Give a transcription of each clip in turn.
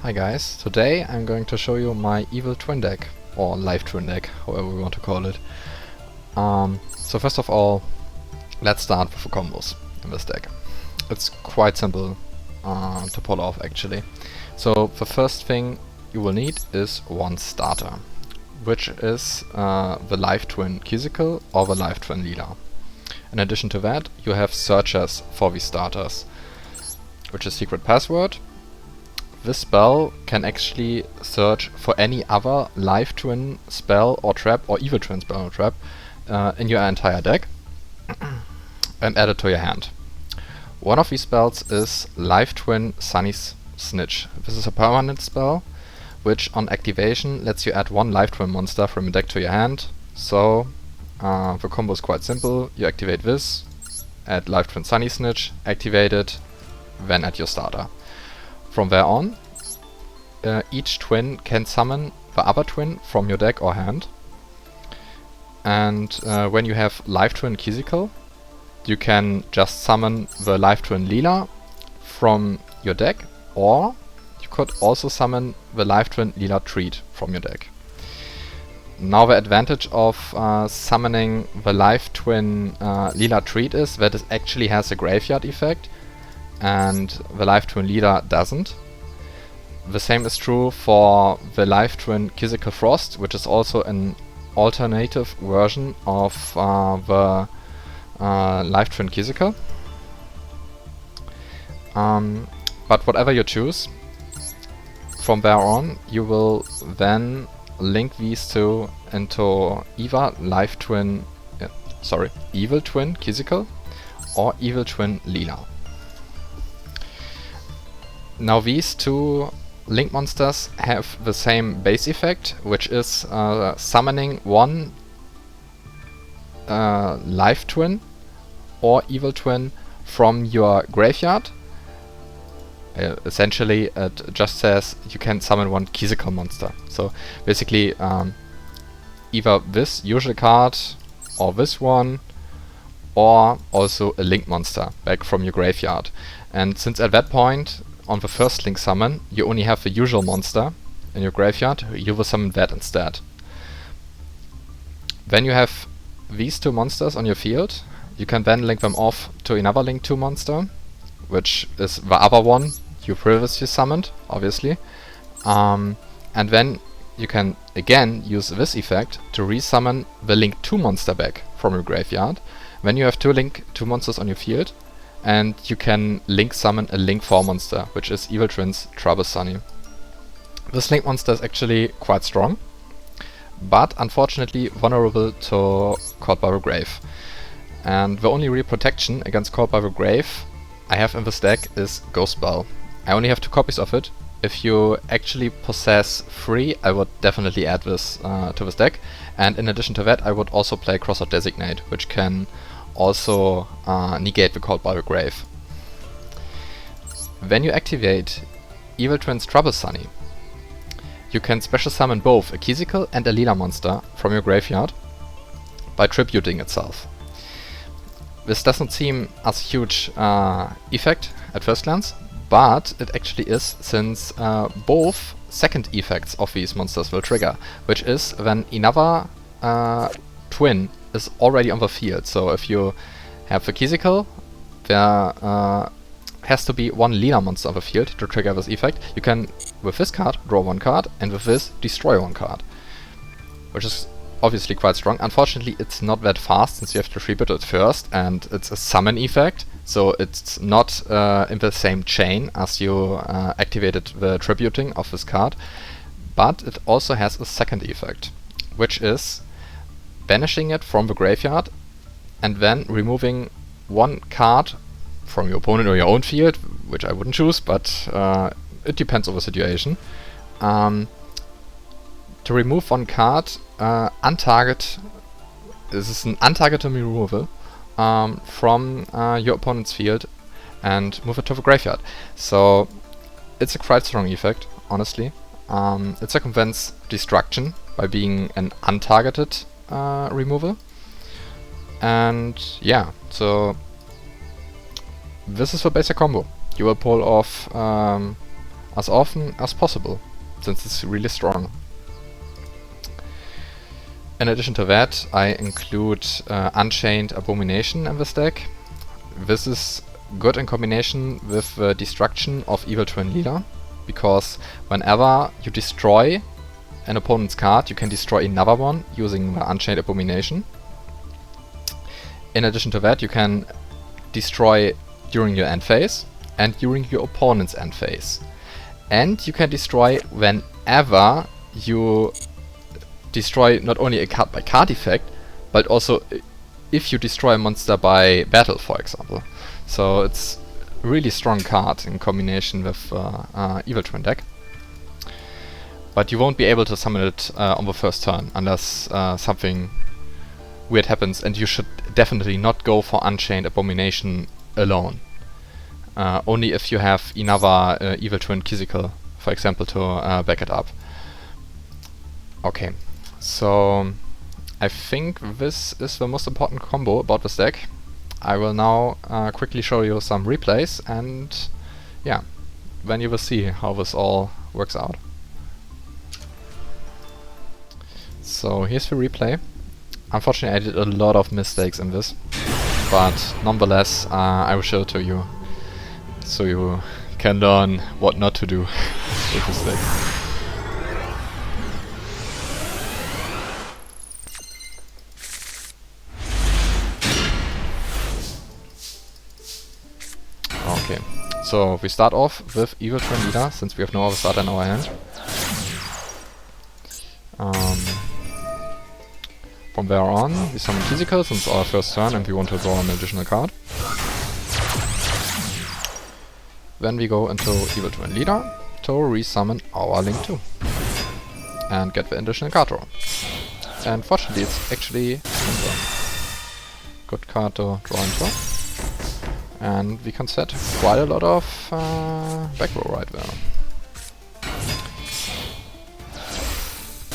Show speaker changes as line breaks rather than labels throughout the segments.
Hi guys, today I'm going to show you my evil twin deck, or live twin deck, however we want to call it. So first of all, let's start with the combos in this deck. It's quite simple to pull off actually. So the first thing you will need is one starter, which is the live twin Kizikal or the live twin Lila. In addition to that, you have searchers for these starters, which is secret password. This spell can actually search for any other live twin spell or trap or evil twin spell or trap in your entire deck and add it to your hand. One of these spells is Live Twin Sunny's Snitch. This is a permanent spell which on activation lets you add one live twin monster from your deck to your hand. So the combo is quite simple. You activate this, add Live Twin Sunny Snitch, activate it, then add your starter. From there on, each twin can summon the other twin from your deck or hand. And when you have Live Twin Kizikal, you can just summon the Live Twin Lila from your deck, or you could also summon the Live Twin Lila Treat from your deck. Now the advantage of summoning the Live Twin Lila Treat is that it actually has a graveyard effect, and the Live Twin Lila doesn't. The same is true for the Live Twin Kizikal Frost, which is also an alternative version of the Live Twin Kizikal. But whatever you choose, from there on you will then link these two into either Evil Twin Kizikal or Evil Twin Lila. Now these two link monsters have the same base effect, which is summoning one live twin or evil twin from your graveyard. Essentially it just says you can summon one Kizikal monster. So basically either this usual card or this one, or also a link monster back from your graveyard. And since at that point on the first link summon you only have the usual monster in your graveyard, you will summon that instead. When you have these two monsters on your field, you can then link them off to another link 2 monster, which is the other one you previously summoned, obviously. And then you can again use this effect to resummon the link 2 monster back from your graveyard. When you have 2 link 2 monsters on your field, and you can link summon a link 4 monster, which is Evil Twin's Trouble Sunny. This link monster is actually quite strong, but unfortunately vulnerable to Called by the Grave. And the only real protection against Called by the Grave I have in this deck is Ghost Bell. I only have 2 copies of it. If you actually possess 3, I would definitely add this to this deck. And in addition to that, I would also play Crossout Designate, which can also negate the Called by the Grave. When you activate Evil Twin's Trouble Sunny, you can special summon both a Kizikal and a Lila monster from your graveyard by tributing itself. This doesn't seem as a huge effect at first glance, but it actually is, since both second effects of these monsters will trigger, which is when another twin is already on the field. So if you have the Kizikal, there has to be one Lila monster on the field to trigger this effect. You can, with this card, draw 1 card, and with this, destroy 1 card, which is obviously quite strong. Unfortunately, it's not that fast, since you have to tribute it first, and it's a summon effect, so it's not in the same chain as you activated the tributing of this card. But it also has a second effect, which is banishing it from the graveyard and then removing 1 card from your opponent or your own field, which I wouldn't choose, but it depends on the situation. To remove 1 card, this is an untargeted removal from your opponent's field, and move it to the graveyard. So it's a quite strong effect, honestly. It circumvents destruction by being an untargeted removal. And yeah, so this is the basic combo. You will pull off as often as possible, since it's really strong. In addition to that, I include Unchained Abomination in this deck. This is good in combination with the destruction of Evil Twin Leader, because whenever you destroy an opponent's card, you can destroy another one using the Unchained Abomination. In addition to that, you can destroy during your end phase and during your opponent's end phase. And you can destroy whenever you destroy not only a card by card effect, but also if you destroy a monster by battle, for example. So it's a really strong card in combination with Evil Twin deck. But you won't be able to summon it on the first turn unless something weird happens, and you should definitely not go for Unchained Abomination alone. Only if you have another Evil Twin Physical, for example, to back it up. Okay, so I think this is the most important combo about this deck. I will now quickly show you some replays, and yeah, then you will see how this all works out. So here's the replay. Unfortunately, I did a lot of mistakes in this, but nonetheless, I will show it to you, so you can learn what not to do with this deck. Okay, so we start off with Evil Twin Leader, since we have no other starter in our hand. From there on, we summon Physical since our first turn and we want to draw an additional card. Then we go into Evil Twin Leader to resummon our Link 2 and get the additional card draw. And fortunately, it's actually a good card to draw into. And we can set quite a lot of back row right there.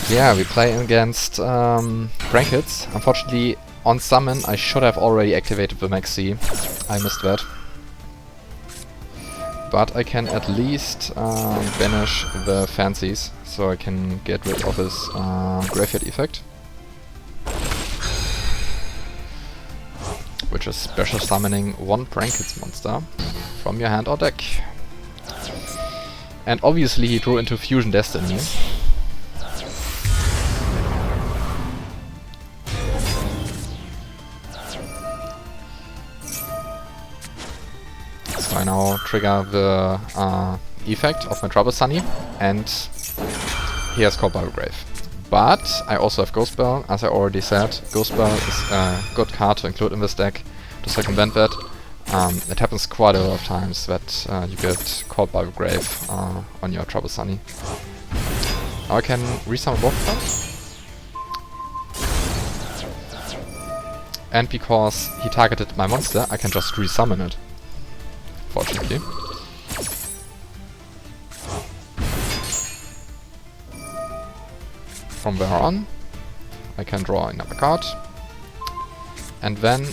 Yeah, we play against Brackets. Unfortunately, on summon I should have already activated the Maxi. I missed that. But I can at least banish the Fancies, so I can get rid of his Graveyard effect. Which is special summoning one Brackets monster from your hand or deck. And obviously he drew into Fusion Destiny. So I now trigger the effect of my Trouble Sunny, and he has Cold Grave. But I also have Ghost Bell, as I already said. Ghost Bell is a good card to include in this deck to circumvent that. It happens quite a lot of times that you get Cold Grave on your Trouble Sunny. Now I can resummon both of them. And because he targeted my monster, I can just resummon it. Fortunately. From there on, I can draw another card, and then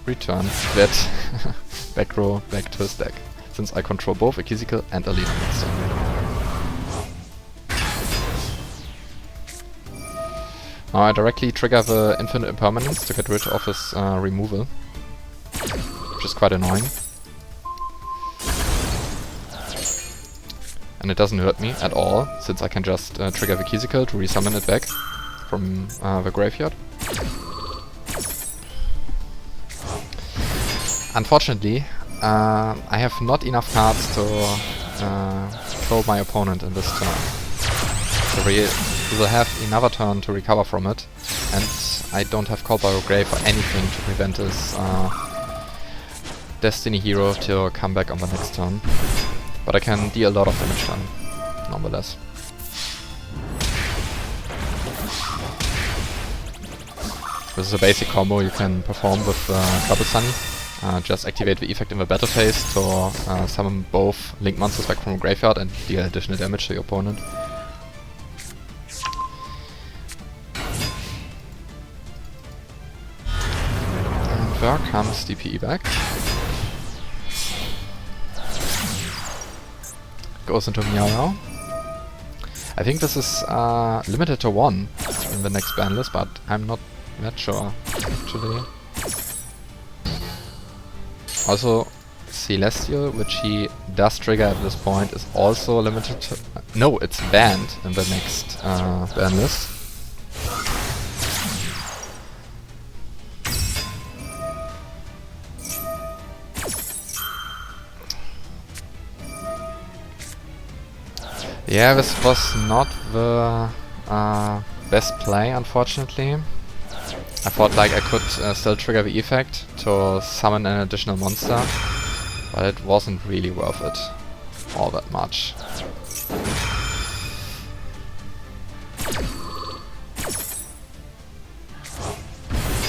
return that back row back to his deck, since I control both a physical and a leader monster. Now I directly trigger the Infinite Impermanence to get rid of his removal, which is quite annoying. And it doesn't hurt me at all, since I can just trigger the Physical to resummon it back from the graveyard. Unfortunately, I have not enough cards to kill my opponent in this turn. So we will have another turn to recover from it, and I don't have Cold Grave or anything to prevent his Destiny Hero to come back on the next turn. But I can deal a lot of damage then, nonetheless. This is a basic combo you can perform with Trouble Sunny. Just activate the effect in the battle phase to summon both Link monsters back from the graveyard and deal additional damage to your opponent. And there comes DPE back. goes into Meow. I think this is limited to 1 in the next ban list, but I'm not that sure, actually. Also, Celestial, which he does trigger at this point, is also limited to... no, it's banned in the next ban list. Yeah, this was not the best play, unfortunately. I thought like I could still trigger the effect to summon an additional monster, but it wasn't really worth it all that much.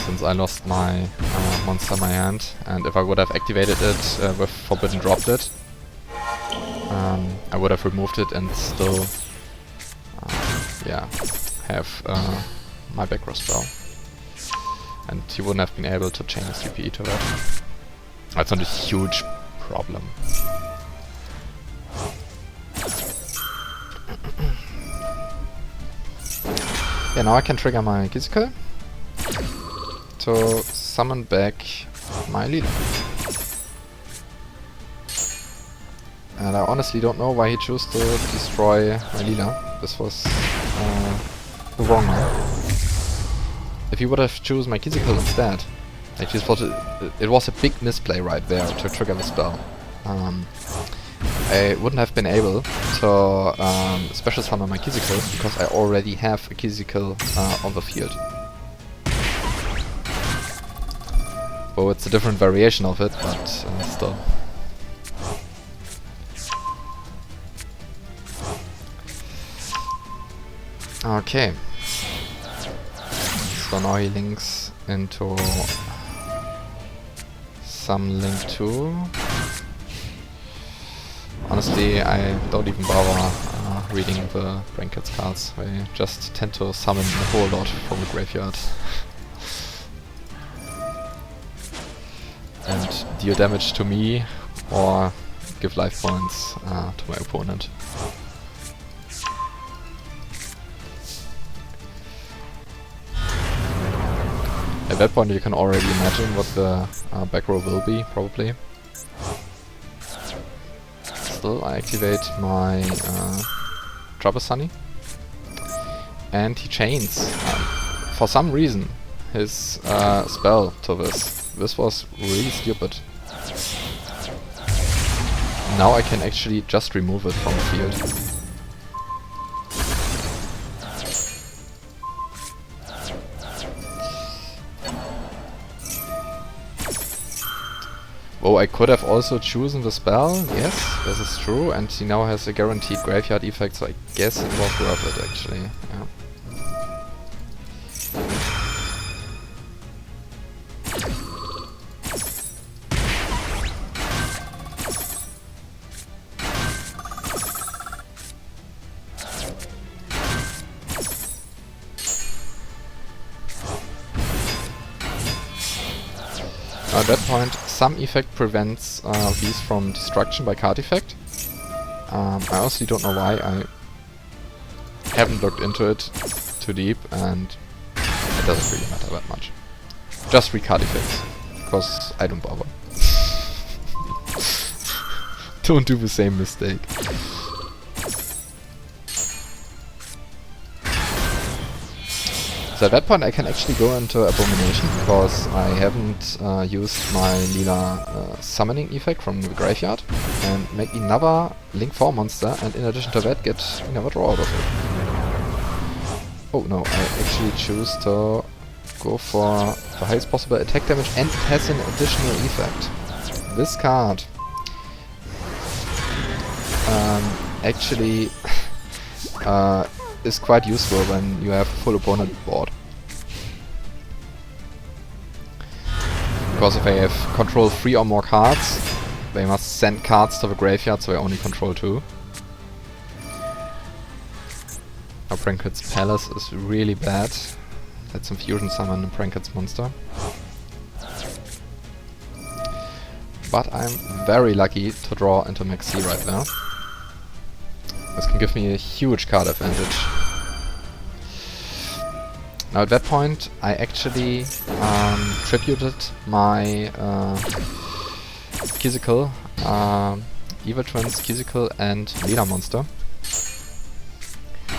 Since I lost my monster in my hand, and if I would have activated it with Forbidden Dropped it, I would have removed it and still yeah, have my back row spell. And he wouldn't have been able to chain his CPE to that. That's not a huge problem. Yeah, now I can trigger my Physical to summon back my Leela. And I honestly don't know why he chose to destroy my Leela. This was the wrong one. If he would have chosen my Physical instead, like this was it was a big misplay right there to trigger the spell. I wouldn't have been able to special summon my Physical because I already have a Physical on the field. Well, it's a different variation of it, but still. Okay. So now he links into some Link 2. Honestly, I don't even bother reading the Brankets cards. I just tend to summon a whole lot from the graveyard. And deal damage to me or give life points to my opponent. At that point you can already imagine what the back row will be, probably. Still, I activate my Trouble Sunny. And he chains, for some reason, his spell to this. This was really stupid. Now I can actually just remove it from the field. Oh, I could have also chosen the spell, yes, this is true, and he now has a guaranteed graveyard effect, so I guess it was worth it actually, yeah. At that point, some effect prevents these from destruction by card effect. I honestly don't know why, I haven't looked into it too deep, and it doesn't really matter that much. Just read card effects, because I don't bother. Don't do the same mistake. So at that point I can actually go into Abomination, because I haven't used my Leela summoning effect from the graveyard, and make another Link 4 monster, and in addition to that get another draw out of it. Oh no, I actually choose to go for the highest possible attack damage, and it has an additional effect. This card actually is quite useful when you have full opponent board. Because if I have control 3 or more cards, they must send cards to the graveyard, so I only control 2. Now Branket's Palace is really bad. Let's infusion summon a Branket's monster. But I'm very lucky to draw into Max C right now. This can give me a huge card advantage. Now at that point I actually tributed my Kizikal, Evil Twins, Kizikal and Leader monster.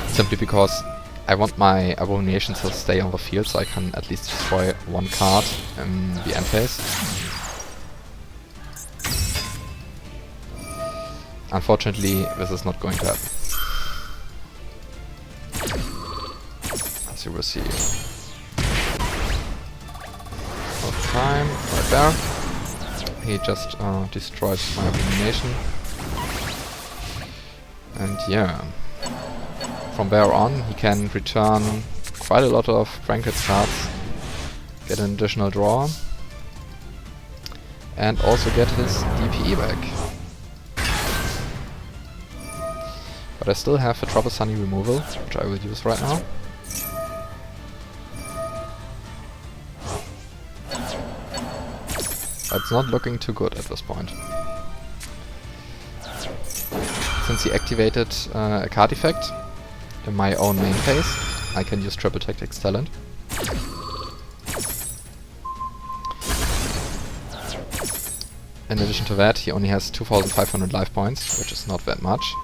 Simply because I want my Abomination to stay on the field so I can at least destroy one card in the end phase. Unfortunately, this is not going to happen. As you will see. First time, right there. He just destroyed my Abomination. And yeah. From there on, he can return quite a lot of Brankets cards, get an additional draw, and also get his DPE back. But I still have a Trouble Sunny removal, which I will use right now. But it's not looking too good at this point. Since he activated a card effect in my own main phase, I can use Triple Tactics Talent. In addition to that, he only has 2500 life points, which is not that much.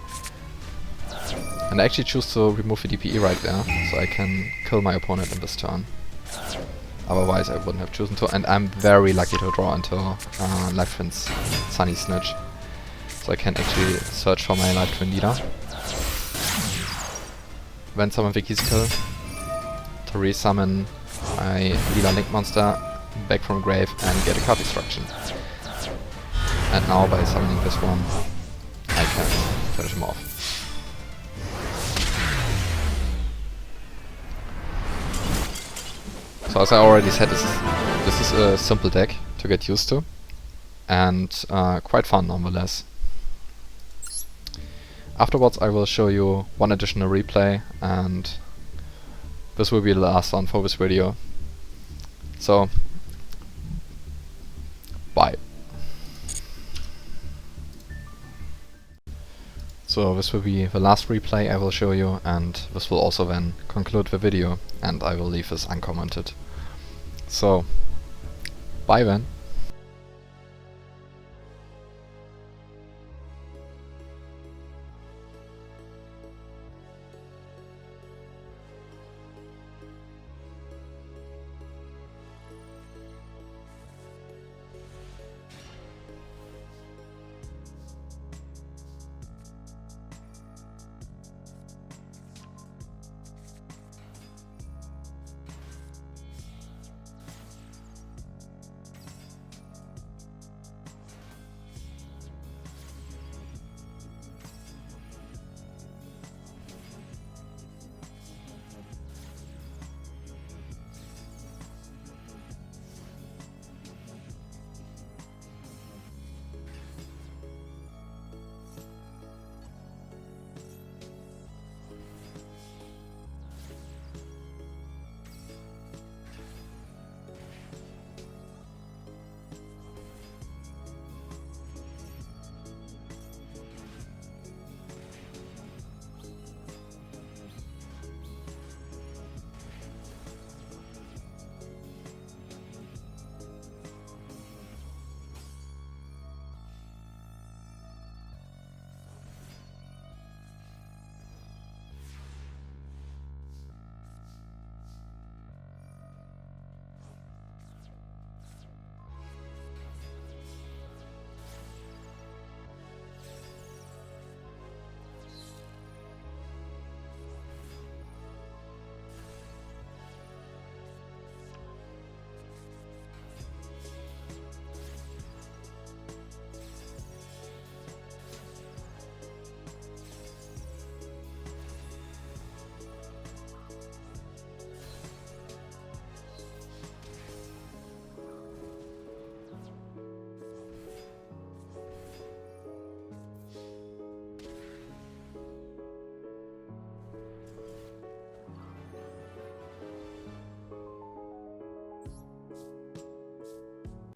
And I actually choose to remove the DPE right there, so I can kill my opponent in this turn. Otherwise I wouldn't have chosen to, and I'm very lucky to draw into Life Twin's Sunny Snitch. So I can actually search for my Life Twin leader. Then summon the Kizikal to resummon my Leela Link monster back from grave and get a card destruction. And now by summoning this one, I can finish him off. So as I already said, this is a simple deck to get used to, and quite fun nonetheless. Afterwards I will show you one additional replay, and this will be the last one for this video. So, bye. So this will be the last replay I will show you, and this will also then conclude the video, and I will leave this uncommented. So, bye then.